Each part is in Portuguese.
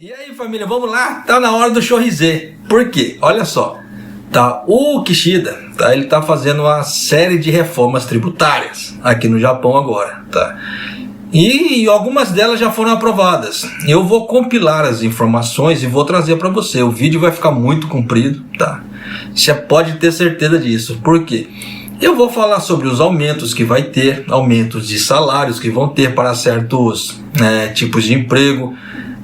E aí, família, vamos lá? Tá na hora do chorrizê. Por quê? Olha só, tá? O Kishida, tá? Ele tá fazendo uma série de reformas tributárias aqui no Japão agora, tá? E algumas delas já foram aprovadas. Eu vou compilar as informações e vou trazer para você. O vídeo vai ficar muito comprido, tá? Você pode ter certeza disso. Por quê? Eu vou falar sobre os aumentos que vai ter, aumentos de salários que vão ter para certos tipos de emprego,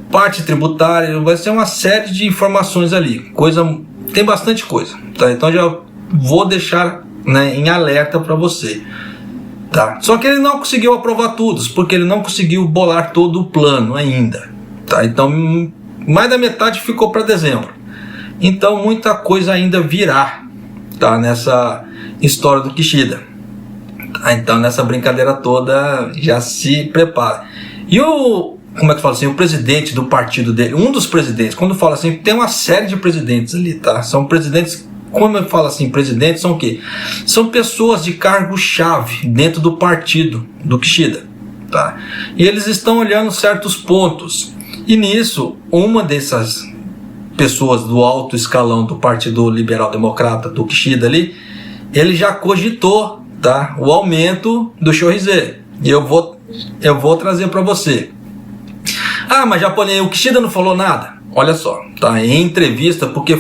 parte tributária, vai ser uma série de informações ali. Tem bastante coisa, tá? Então já vou deixar em alerta para você. Tá? Só que ele não conseguiu aprovar tudo, porque ele não conseguiu bolar todo o plano ainda. Tá? Então, mais da metade ficou para dezembro. Então, muita coisa ainda virá, tá? Nessa história do Kishida. Tá? Então, nessa brincadeira toda, já se prepara. E o presidente do partido dele, um dos presidentes, quando fala assim, tem uma série de presidentes ali, tá? São presidentes. Quando eu falo assim, presidentes são o quê? São pessoas de cargo-chave dentro do partido do Kishida, tá? E eles estão olhando certos pontos. E nisso, uma dessas pessoas do alto escalão do Partido Liberal Democrata do Kishida ali, ele já cogitou, tá? O aumento do chorrizê. E eu vou trazer para você. Ah, mas japonês, o Kishida não falou nada? Olha só, tá? Em entrevista, porque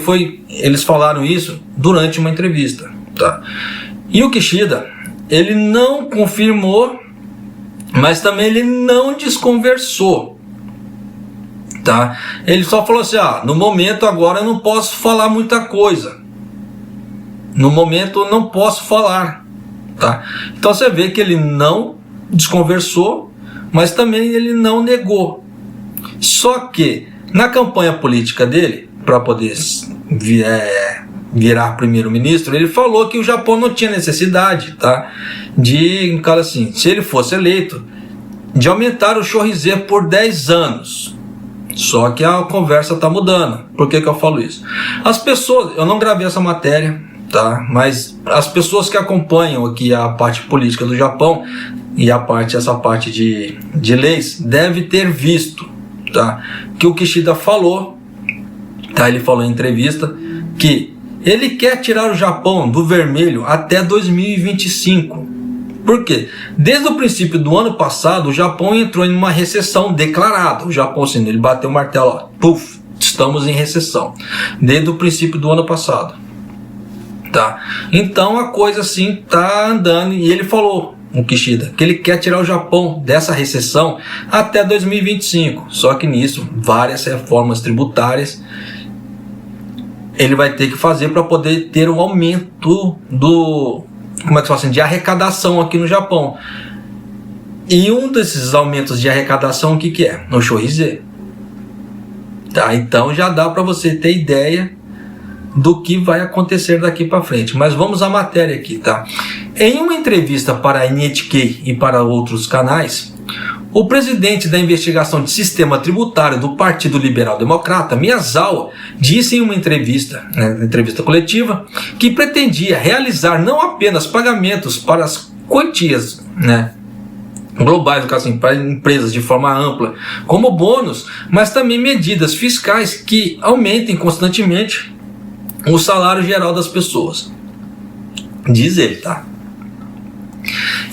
eles falaram isso durante uma entrevista, tá? E o Kishida, ele não confirmou, mas também ele não desconversou, tá? Ele só falou assim, no momento agora eu não posso falar muita coisa. No momento eu não posso falar, tá? Então você vê que ele não desconversou, mas também ele não negou. Só que na campanha política dele, para poder virar primeiro-ministro, ele falou que o Japão não tinha necessidade, tá? Assim, se ele fosse eleito, de aumentar o chorrizê por 10 anos. Só que a conversa está mudando. Por que eu falo isso? As pessoas, eu não gravei essa matéria, tá? Mas as pessoas que acompanham aqui a parte política do Japão e essa parte de leis, deve ter visto, tá? Que o Kishida falou, tá? Ele falou em entrevista que ele quer tirar o Japão do vermelho até 2025. Por quê? Desde o princípio do ano passado, o Japão entrou em uma recessão declarada. O Japão, assim, ele bateu o martelo, puf, estamos em recessão. Desde o princípio do ano passado, tá? Então a coisa assim tá andando, e ele falou, o Kishida, que ele quer tirar o Japão dessa recessão até 2025. Só que nisso, várias reformas tributárias ele vai ter que fazer para poder ter um aumento de arrecadação aqui no Japão. E um desses aumentos de arrecadação, o que é? O chorrizê. Tá? Então já dá para você ter ideia do que vai acontecer daqui para frente. Mas vamos à matéria aqui, tá? Em uma entrevista para a NHK e para outros canais, o presidente da investigação de sistema tributário do Partido Liberal Democrata, Miyazawa, disse em uma entrevista coletiva, que pretendia realizar não apenas pagamentos para as quantias, globais, no caso assim, para empresas de forma ampla, como bônus, mas também medidas fiscais que aumentem constantemente o salário geral das pessoas. Diz ele, tá?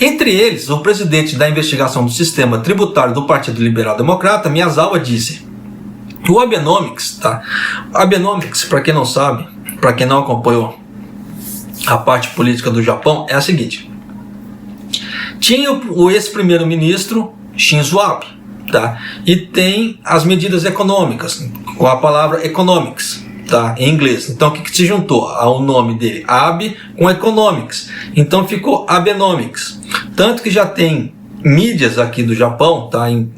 Entre eles, o presidente da investigação do sistema tributário do Partido Liberal Democrata, Miyazawa, disse: o Abenomics, tá? Abenomics, para quem não sabe, para quem não acompanhou a parte política do Japão, é a seguinte: tinha o ex-primeiro-ministro Shinzo Abe, tá? E tem as medidas econômicas, com a palavra economics, tá? Em inglês. Então o que se juntou? O nome dele, Abe, com economics. Então ficou Abenomics. Tanto que já tem mídias aqui do Japão, tá? Em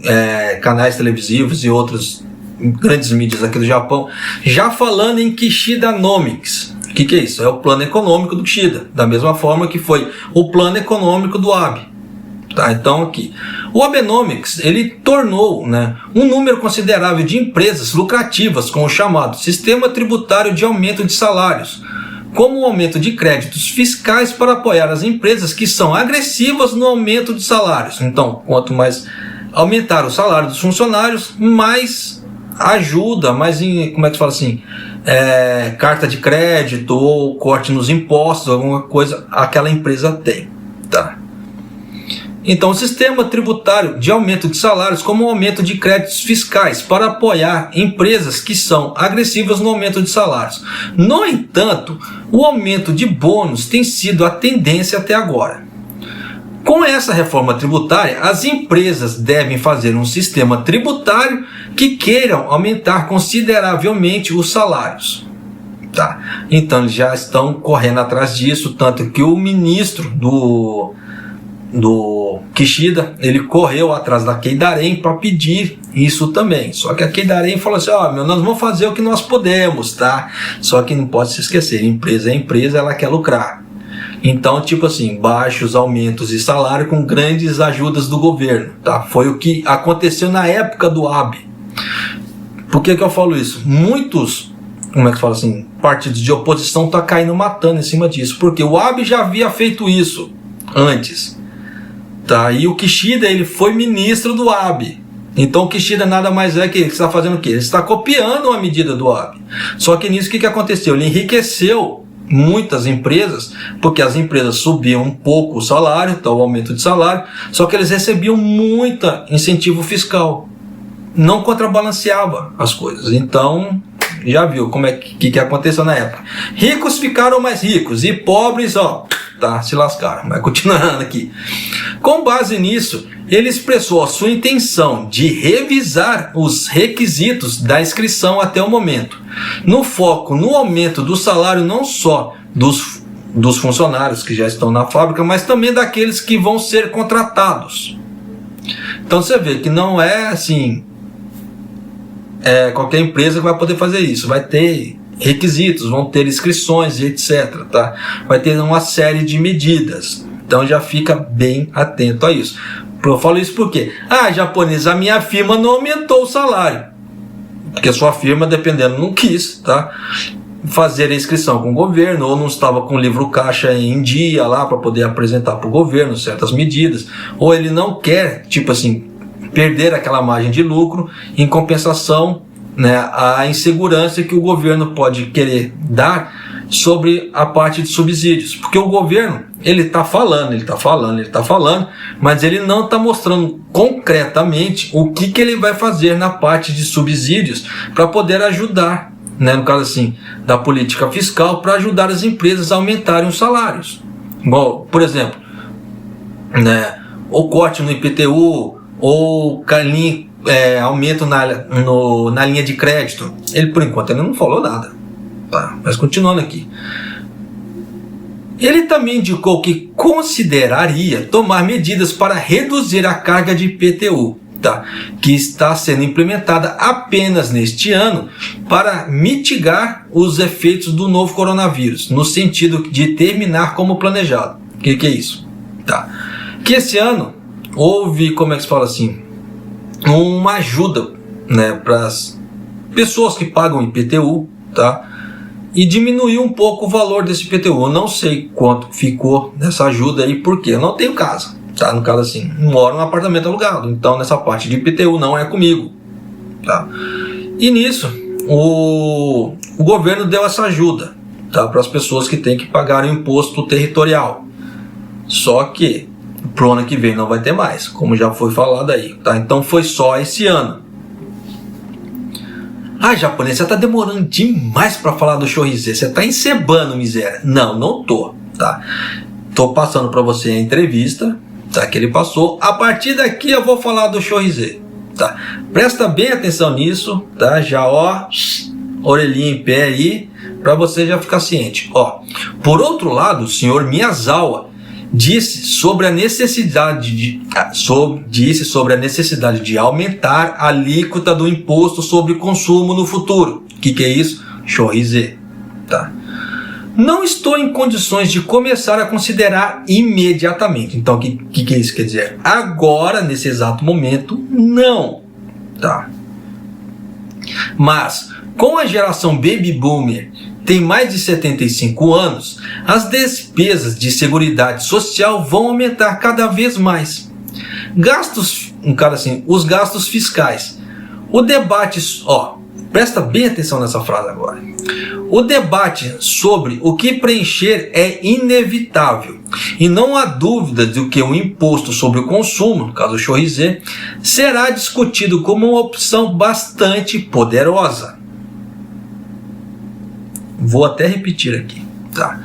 canais televisivos e outras grandes mídias aqui do Japão, já falando em Kishidanomics. O que é isso? É o plano econômico do Kishida, da mesma forma que foi o plano econômico do Abe. Tá? Então aqui, o Abenomics, ele tornou um número considerável de empresas lucrativas com o chamado Sistema Tributário de Aumento de Salários, como o aumento de créditos fiscais para apoiar as empresas que são agressivas no aumento de salários. Então, quanto mais aumentar o salário dos funcionários, mais ajuda, mas como é que fala assim, carta de crédito ou corte nos impostos, alguma coisa aquela empresa tem, tá? Então, o sistema tributário de aumento de salários como um aumento de créditos fiscais para apoiar empresas que são agressivas no aumento de salários. No entanto, o aumento de bônus tem sido a tendência até agora. Com essa reforma tributária, as empresas devem fazer um sistema tributário que queiram aumentar consideravelmente os salários. Tá? Então, eles já estão correndo atrás disso, tanto que o ministro do Kishida, ele correu atrás da Keidarem para pedir isso também. Só que a Keidarem falou assim, nós vamos fazer o que nós podemos, tá? Só que não pode se esquecer, empresa é empresa, ela quer lucrar. Então, tipo assim, baixos aumentos de salário com grandes ajudas do governo, tá? Foi o que aconteceu na época do AB. Por que eu falo isso? Muitos, como é que fala assim, partidos de oposição estão caindo matando em cima disso, porque o AB já havia feito isso antes. Tá, e o Kishida, ele foi ministro do AB. Então o Kishida nada mais é que ele está fazendo o quê? Ele está copiando a medida do AB. Só que nisso o que aconteceu? Ele enriqueceu muitas empresas, porque as empresas subiam um pouco o salário, então o aumento de salário, só que eles recebiam muita incentivo fiscal. Não contrabalanceava as coisas. Então, já viu como é que aconteceu na época. Ricos ficaram mais ricos e pobres, se lascaram. Mas continuando aqui. Com base nisso, ele expressou a sua intenção de revisar os requisitos da inscrição até o momento, no foco no aumento do salário não só dos funcionários que já estão na fábrica, mas também daqueles que vão ser contratados. Então você vê que não é assim, qualquer empresa que vai poder fazer isso, vai ter requisitos, vão ter inscrições e etc. Tá? Vai ter uma série de medidas. Então já fica bem atento a isso. Eu falo isso porque, japonês, a minha firma não aumentou o salário. Porque a sua firma, dependendo, não quis, tá? Fazer a inscrição com o governo, ou não estava com o livro caixa em dia lá para poder apresentar para o governo certas medidas, ou ele não quer, tipo assim, perder aquela margem de lucro em compensação, né, a insegurança que o governo pode querer dar sobre a parte de subsídios, porque o governo ele está falando, mas ele não está mostrando concretamente o que ele vai fazer na parte de subsídios para poder ajudar, né, no caso assim, da política fiscal, para ajudar as empresas a aumentarem os salários. Igual, por exemplo, né, o corte no IPTU, ou aumento na linha de crédito. Ele, por enquanto, ele não falou nada. Tá, mas continuando aqui. Ele também indicou que consideraria tomar medidas para reduzir a carga de IPTU, tá, que está sendo implementada apenas neste ano para mitigar os efeitos do novo coronavírus, no sentido de terminar como planejado. O que é isso? Tá. Que esse ano houve, como é que se fala assim, uma ajuda, né, para as pessoas que pagam IPTU, tá? E diminuiu um pouco o valor desse IPTU. Eu não sei quanto ficou nessa ajuda aí, porque eu não tenho casa, tá? No caso assim, moro num apartamento alugado, então nessa parte de IPTU não é comigo, tá? E nisso, o governo deu essa ajuda, tá, para as pessoas que têm que pagar o imposto territorial. Só que pro ano que vem não vai ter mais, como já foi falado aí, tá? Então foi só esse ano. Japonês, você tá demorando demais para falar do Shohizê, você tá encebando, miséria. Não tô, tá? Tô passando para você a entrevista, tá, que ele passou. A partir daqui eu vou falar do Shohizê, tá? Presta bem atenção nisso, tá? Já, orelhinha em pé aí, para você já ficar ciente. Por outro lado, o senhor Miyazawa disse sobre a necessidade de aumentar a alíquota do imposto sobre consumo no futuro. O que é isso? Shohizê, tá? Não estou em condições de começar a considerar imediatamente. Então, o que isso quer dizer? Agora, nesse exato momento, não, tá? Mas, com a geração Baby Boomer tem mais de 75 anos, as despesas de seguridade social vão aumentar cada vez mais. Os gastos fiscais, O debate, presta bem atenção nessa frase agora. O debate sobre o que preencher é inevitável e não há dúvida de que o imposto sobre o consumo, no caso do Chorrizé, será discutido como uma opção bastante poderosa. Vou até repetir aqui, tá?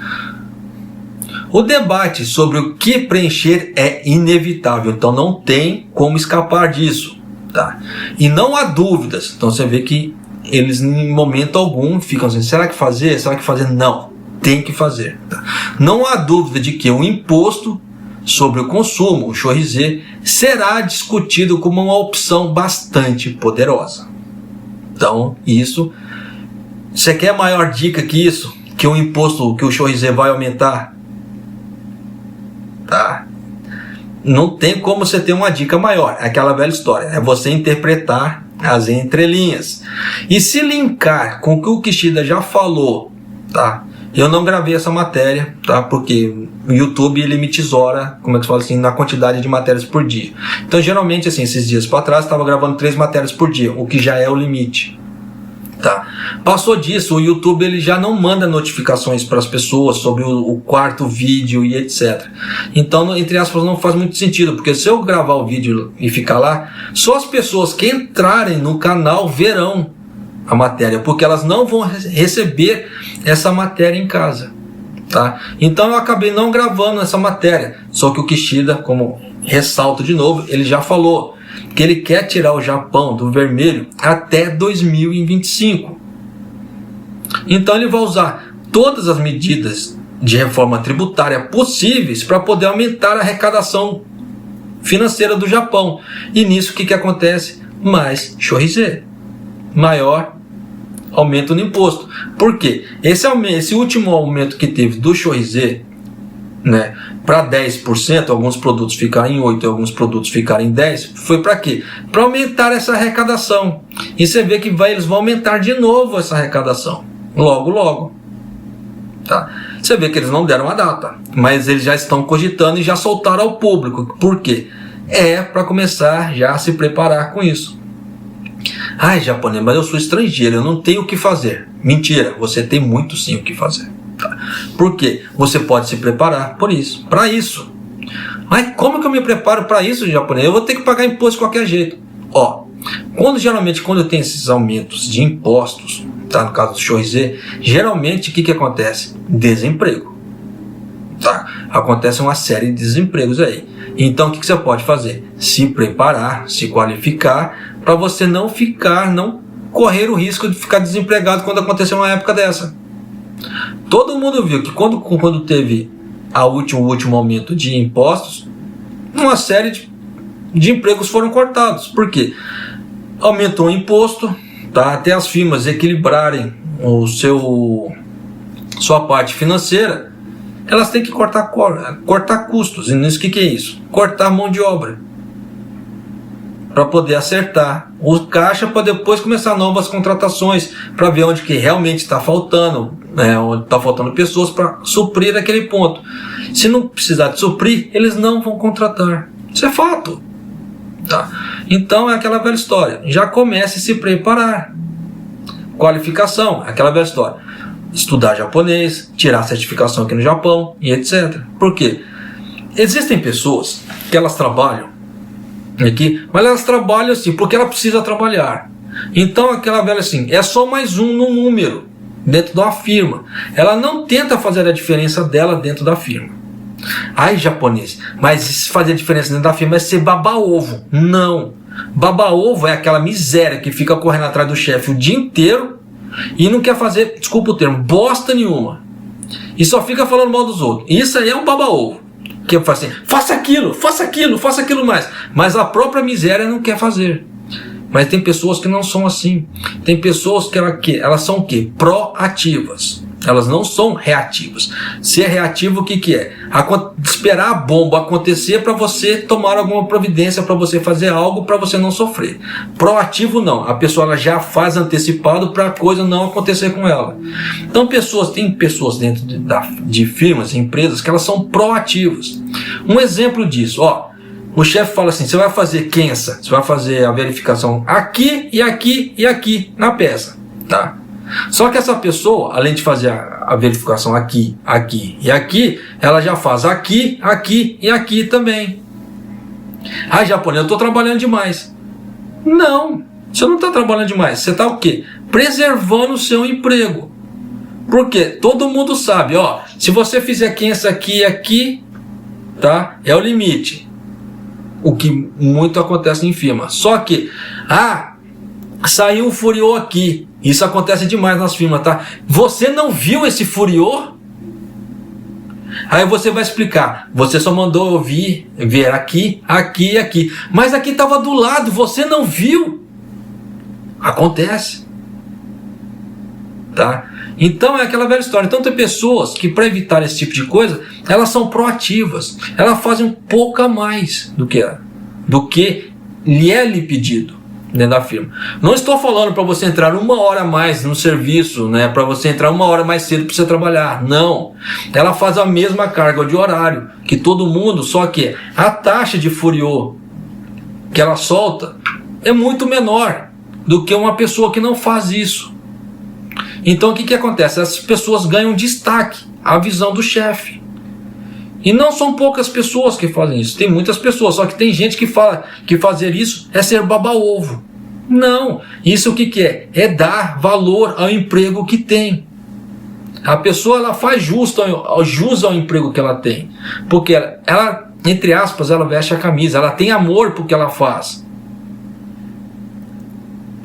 O debate sobre o que preencher é inevitável, então não tem como escapar disso, tá? E não há dúvidas, então você vê que eles em momento algum ficam assim, será que fazer? Será que fazer? Não, tem que fazer. Tá? Não há dúvida de que o imposto sobre o consumo, o Chorrizé, será discutido como uma opção bastante poderosa. Então, isso, você quer maior dica que isso? Que o imposto, que o Chorrizé vai aumentar? Tá? Não tem como você ter uma dica maior, é aquela velha história, é você interpretar as entrelinhas e se linkar com o que o Kishida já falou, tá? Eu não gravei essa matéria, tá? Porque o YouTube ele me tesoura, como é que se fala assim, na quantidade de matérias por dia. Então geralmente assim, esses dias para trás estava gravando 3 matérias por dia, o que já é o limite, tá? Passou disso, o YouTube ele já não manda notificações para as pessoas sobre o quarto vídeo e etc. Então, entre aspas, não faz muito sentido, porque se eu gravar o vídeo e ficar lá, só as pessoas que entrarem no canal verão a matéria, porque elas não vão receber essa matéria em casa, tá? Então eu acabei não gravando essa matéria, só que o Kishida, como ressalto de novo, ele já falou que ele quer tirar o Japão do vermelho até 2025. Então ele vai usar todas as medidas de reforma tributária possíveis para poder aumentar a arrecadação financeira do Japão. E nisso o que acontece? Mais maior aumento no imposto. Por quê? Esse último aumento que teve do Chorrizé, né, para 10%, alguns produtos ficaram em 8% e alguns produtos ficaram em 10%, foi para quê? Para aumentar essa arrecadação. E você vê que eles vão aumentar de novo essa arrecadação, logo. Tá? Você vê que eles não deram a data, mas eles já estão cogitando e já soltaram ao público. Por quê? É para começar já a se preparar com isso. Ai, japonês, mas eu sou estrangeiro, eu não tenho o que fazer. Mentira, você tem muito sim o que fazer. Tá? Por quê? Você pode se preparar para isso. Mas como que eu me preparo para isso, japonês? Eu vou ter que pagar imposto de qualquer jeito. Geralmente quando tem esses aumentos de impostos, tá? No caso do Chorrizé, geralmente o que acontece? Desemprego. Tá? Acontece uma série de desempregos aí. Então o que você pode fazer? Se preparar, se qualificar, para você não correr o risco de ficar desempregado quando acontecer uma época dessa. Todo mundo viu que quando teve o último aumento de impostos, uma série de empregos foram cortados. Por quê? Aumentou o imposto, tá? Até as firmas equilibrarem sua parte financeira, elas têm que cortar custos. E nisso o que é isso? Cortar mão de obra, para poder acertar o caixa, para depois começar novas contratações, para ver onde que realmente está faltando, onde está faltando pessoas para suprir aquele ponto. Se não precisar de suprir, eles não vão contratar. Isso é fato. Tá? Então é aquela velha história. Já comece a se preparar. Qualificação, aquela velha história. Estudar japonês, tirar certificação aqui no Japão e etc. Por quê? Existem pessoas que elas trabalham aqui, mas elas trabalham assim porque ela precisa trabalhar. Então aquela velha assim, é só mais um no número dentro de uma firma. Ela não tenta fazer a diferença dela dentro da firma. Ai, japonês, mas se fazer a diferença dentro da firma é ser baba-ovo. Não. Baba-ovo é aquela miséria que fica correndo atrás do chefe o dia inteiro e não quer fazer, desculpa o termo, bosta nenhuma. E só fica falando mal dos outros. Isso aí é um baba-ovo. Que fala assim, faça aquilo mais. Mas a própria miséria não quer fazer. Mas tem pessoas que não são assim. Tem pessoas que elas são o quê? Proativas. Elas não são reativas. Ser reativo o que é? Esperar a bomba acontecer para você tomar alguma providência, para você fazer algo, para você não sofrer. Proativo não. A pessoa ela já faz antecipado para a coisa não acontecer com ela. Então tem pessoas dentro de firmas, empresas, que elas são proativas. Um exemplo disso, o chefe fala assim, você vai fazer Kensa, você vai fazer a verificação aqui e aqui e aqui na peça, tá? Só que essa pessoa, além de fazer a verificação aqui, aqui e aqui, ela já faz aqui, aqui e aqui também. Ah, japonês, eu estou trabalhando demais. Não, você não está trabalhando demais. Você está o quê? Preservando o seu emprego. Porque todo mundo sabe, ó, se você fizer Kensa aqui e aqui, tá? É o limite. O que muito acontece em firma. Só que, saiu um furiô aqui. Isso acontece demais nas firmas, tá? Você não viu esse furiô? Aí você vai explicar. Você só mandou eu ver aqui, aqui e aqui. Mas aqui estava do lado, você não viu? Acontece. Tá? Então é aquela velha história. Então tem pessoas que, para evitar esse tipo de coisa, elas são proativas. Elas fazem um pouco a mais do que lhe é pedido dentro da firma. Não estou falando para você entrar 1 hora a mais no serviço, né, para você entrar 1 hora mais cedo para você trabalhar. Não. Ela faz a mesma carga de horário que todo mundo, só que a taxa de furiô que ela solta é muito menor do que uma pessoa que não faz isso. Então o que acontece? Essas pessoas ganham destaque à visão do chefe. E não são poucas pessoas que fazem isso. Tem muitas pessoas, só que tem gente que fala que fazer isso é ser baba-ovo. Não, isso o que é? É dar valor ao emprego que tem. A pessoa ela faz jus ao emprego que ela tem. Porque ela, entre aspas, ela veste a camisa, ela tem amor por que ela faz.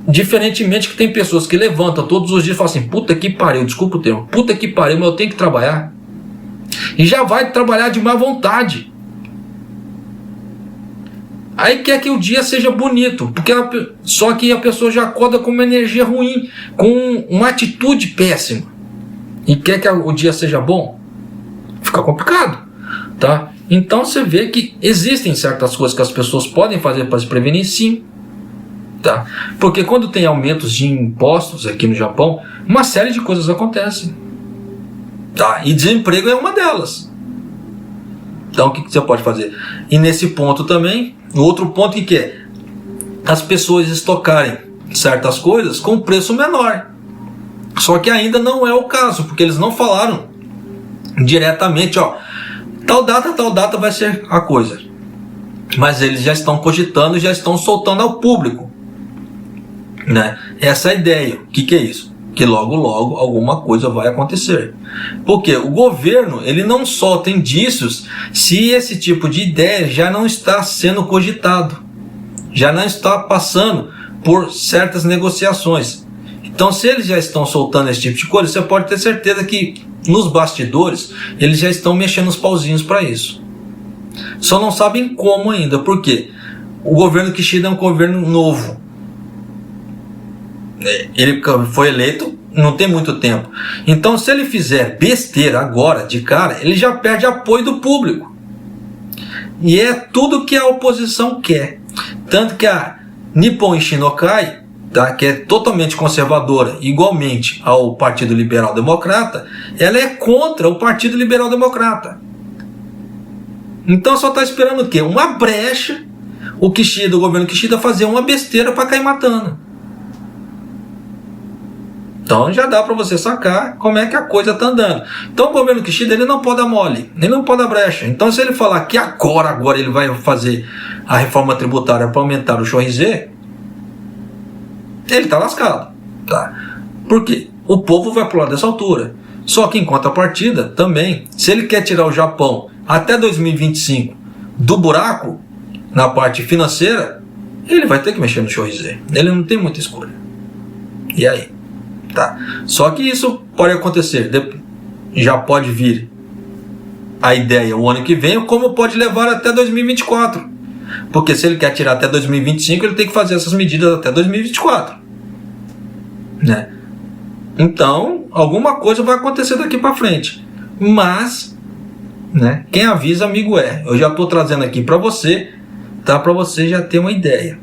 Diferentemente que tem pessoas que levantam todos os dias e falam assim, puta que pariu, desculpa o termo, puta que pariu, mas eu tenho que trabalhar. E já vai trabalhar de má vontade. Aí quer que o dia seja bonito, porque só que a pessoa já acorda com uma energia ruim, com uma atitude péssima. E quer que o dia seja bom? Fica complicado, tá? Então você vê que existem certas coisas que as pessoas podem fazer para se prevenir, sim. Tá? Porque quando tem aumentos de impostos aqui no Japão, uma série de coisas acontecem. Tá? E desemprego é uma delas. Então o que você pode fazer? E nesse ponto também, outro ponto que é as pessoas estocarem certas coisas com preço menor. Só que ainda não é o caso, porque eles não falaram diretamente, ó, tal data vai ser a coisa. Mas eles já estão cogitando, já estão soltando ao público, né? Essa é a ideia. O que é isso? Que logo alguma coisa vai acontecer. Porque o governo ele não solta indícios se esse tipo de ideia já não está sendo cogitado, já não está passando por certas negociações. Então se eles já estão soltando esse tipo de coisa, você pode ter certeza que nos bastidores eles já estão mexendo os pauzinhos para isso. Só não sabem como ainda, porque o governo Kishida é um governo novo. Ele foi eleito não tem muito tempo. Então se ele fizer besteira agora, de cara, ele já perde apoio do público. E é tudo que a oposição quer. Tanto que a Nippon Ishinokai, tá, que é totalmente conservadora, igualmente ao Partido Liberal Democrata, ela é contra o Partido Liberal Democrata. Então só está esperando o quê? Uma brecha, o governo Kishida fazer uma besteira para cair matando. Então já dá para você sacar como é que a coisa está andando. Então o governo Kishida ele não pode dar mole, ele não pode dar brecha. Então se ele falar que agora ele vai fazer a reforma tributária para aumentar o chorrizê, ele está lascado. Tá? Por quê? O povo vai pular dessa altura. Só que em contrapartida também, se ele quer tirar o Japão até 2025 do buraco na parte financeira, ele vai ter que mexer no chorrizê. Ele não tem muita escolha. E aí? Tá. Só que isso pode acontecer, já pode vir a ideia o ano que vem, como pode levar até 2024. Porque se ele quer tirar até 2025, ele tem que fazer essas medidas até 2024. Né? Então, alguma coisa vai acontecer daqui para frente. Mas, né, quem avisa, amigo é. Eu já estou trazendo aqui para você, tá? Para você já ter uma ideia.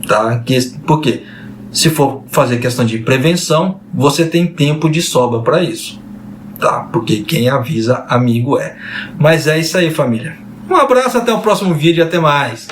Tá? Por quê? Se for fazer questão de prevenção, você tem tempo de sobra para isso, tá? Porque quem avisa, amigo é. Mas é isso aí, família. Um abraço, até o próximo vídeo e até mais.